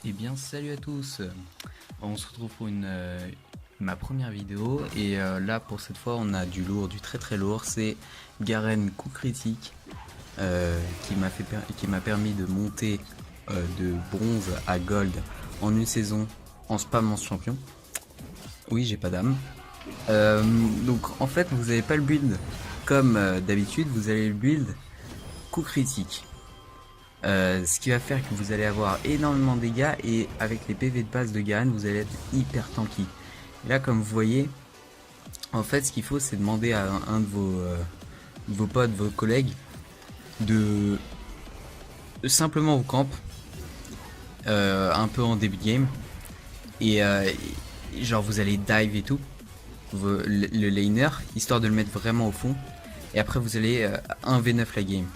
Eh bien salut à tous. On se retrouve pour ma première vidéo et là pour cette fois on a du lourd, du très très lourd. C'est Garen coup critique qui m'a permis de monter de bronze à gold en une saison en spammant ce champion. Oui, j'ai pas d'âme. Donc en fait vous n'avez pas le build comme d'habitude, vous allez le build coup critique. Ce qui va faire que vous allez avoir énormément de dégâts et avec les PV de base de Garen vous allez être hyper tanky. Et là comme vous voyez, en fait ce qu'il faut c'est demander à un de vos potes, vos collègues de simplement vous camp un peu en début de game et genre vous allez dive et tout le laner histoire de le mettre vraiment au fond et après vous allez 1v9 la game.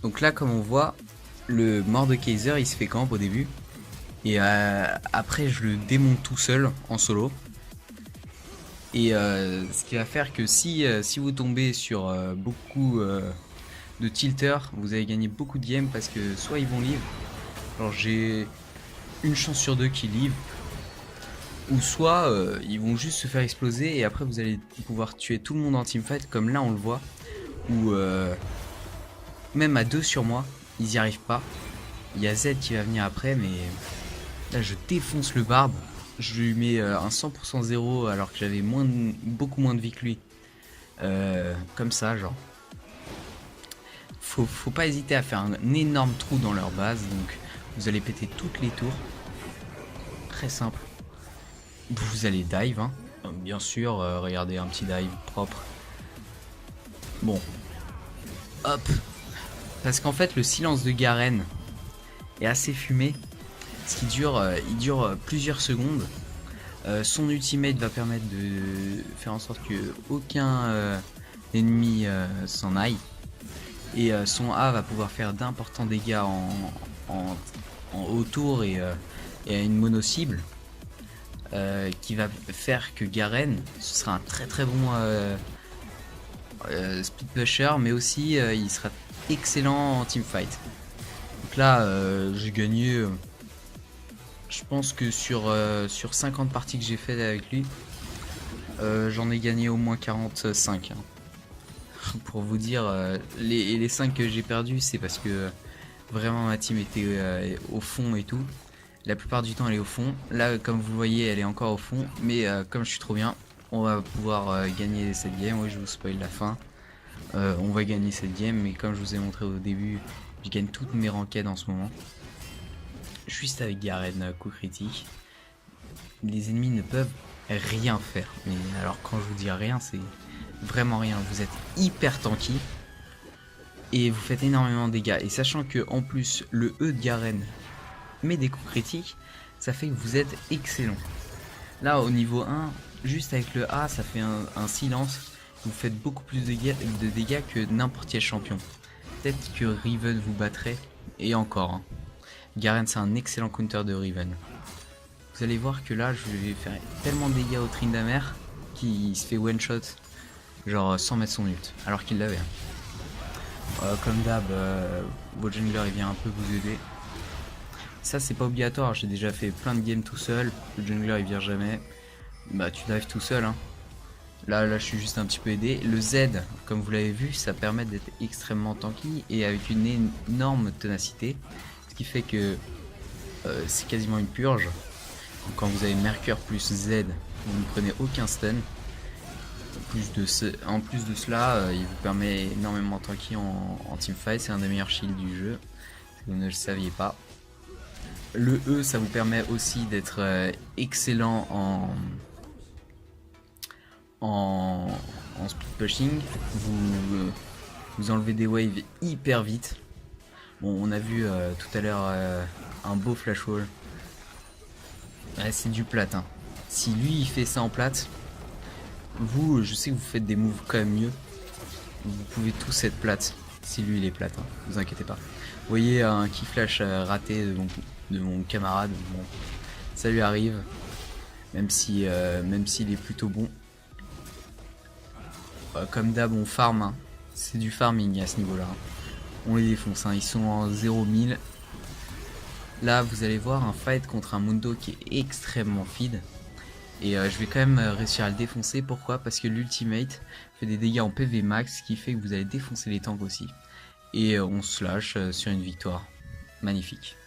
Donc là comme on voit le Mordekaiser il se fait camp au début et après je le démonte tout seul en solo et ce qui va faire que si vous tombez sur beaucoup de tilters vous allez gagner beaucoup de games parce que soit ils vont live, genre j'ai une chance sur deux qu'ils live, ou soit ils vont juste se faire exploser et après vous allez pouvoir tuer tout le monde en teamfight comme là on le voit, ou même à 2 sur moi ils n'y arrivent pas. Il y a Z qui va venir après mais là je défonce le barbe, je lui mets un 100% 0 alors que j'avais beaucoup moins de vie que lui. Comme ça genre. Faut pas hésiter à faire un énorme trou dans leur base, donc vous allez péter toutes les tours. Très simple. Vous allez dive, hein. Bien sûr, regardez un petit dive propre. Bon. Hop. Parce qu'en fait le silence de Garen est assez fumé. Ce qui dure, il dure plusieurs secondes. Son ultimate va permettre de faire en sorte que aucun ennemi s'en aille. Et son A va pouvoir faire d'importants dégâts en haut tour et à une mono cible. Qui va faire que Garen, ce sera un très très bon speed pusher, mais aussi il sera excellent en teamfight. Donc là, j'ai gagné. Je pense que sur 50 parties que j'ai faites avec lui, j'en ai gagné au moins 45. Hein. Pour vous dire, les 5 que j'ai perdus, c'est parce que vraiment ma team était au fond et tout. La plupart du temps, elle est au fond. Là, comme vous voyez, elle est encore au fond. Mais comme je suis trop bien, on va pouvoir gagner cette game. Oui, je vous spoil la fin. On va gagner cette game, mais comme je vous ai montré au début, je gagne toutes mes ranked en ce moment. Juste avec Garen, coup critique. Les ennemis ne peuvent rien faire. Mais alors quand je vous dis rien, c'est vraiment rien. Vous êtes hyper tanky et vous faites énormément de dégâts. Et sachant que en plus le E de Garen met des coups critiques, ça fait que vous êtes excellent. Là au niveau 1, juste avec le A, ça fait un silence. Vous faites beaucoup plus de dégâts que n'importe quel champion. Peut-être que Riven vous battrait, et encore. Hein. Garen c'est un excellent counter de Riven. Vous allez voir que là je vais faire tellement de dégâts au Tryndamere qu'il se fait one shot, genre sans mettre son ult, alors qu'il l'avait. Comme d'hab, votre jungler il vient un peu vous aider. Ça c'est pas obligatoire, j'ai déjà fait plein de games tout seul, le jungler il vient jamais. Bah tu dives tout seul hein. Là je suis juste un petit peu aidé. Le Z, comme vous l'avez vu, ça permet d'être extrêmement tanky et avec une énorme ténacité. Ce qui fait que c'est quasiment une purge. Donc, quand vous avez Mercure plus Z, vous ne prenez aucun stun. En plus de cela, il vous permet énormément tanky en teamfight. C'est un des meilleurs shields du jeu. Si vous ne le saviez pas. Le E, ça vous permet aussi d'être excellent en speed pushing. Vous enlevez des waves hyper vite. Bon, on a vu tout à l'heure un beau flash wall. Ouais, c'est du plate. Hein. Si lui il fait ça en plate, vous, je sais que vous faites des moves quand même mieux. Vous pouvez tous être plate. Si lui il est plate, hein. Vous inquiétez pas. Vous voyez un key flash raté de mon camarade. Bon, ça lui arrive. Même s'il est plutôt bon. Comme d'hab, on farm. Hein. C'est du farming à ce niveau-là. On les défonce. Hein. Ils sont en 0 1000. Là, vous allez voir un fight contre un Mundo qui est extrêmement feed. Et je vais quand même réussir à le défoncer. Pourquoi? Parce que l'ultimate fait des dégâts en PV max, ce qui fait que vous allez défoncer les tanks aussi. Et on se lâche sur une victoire. Magnifique.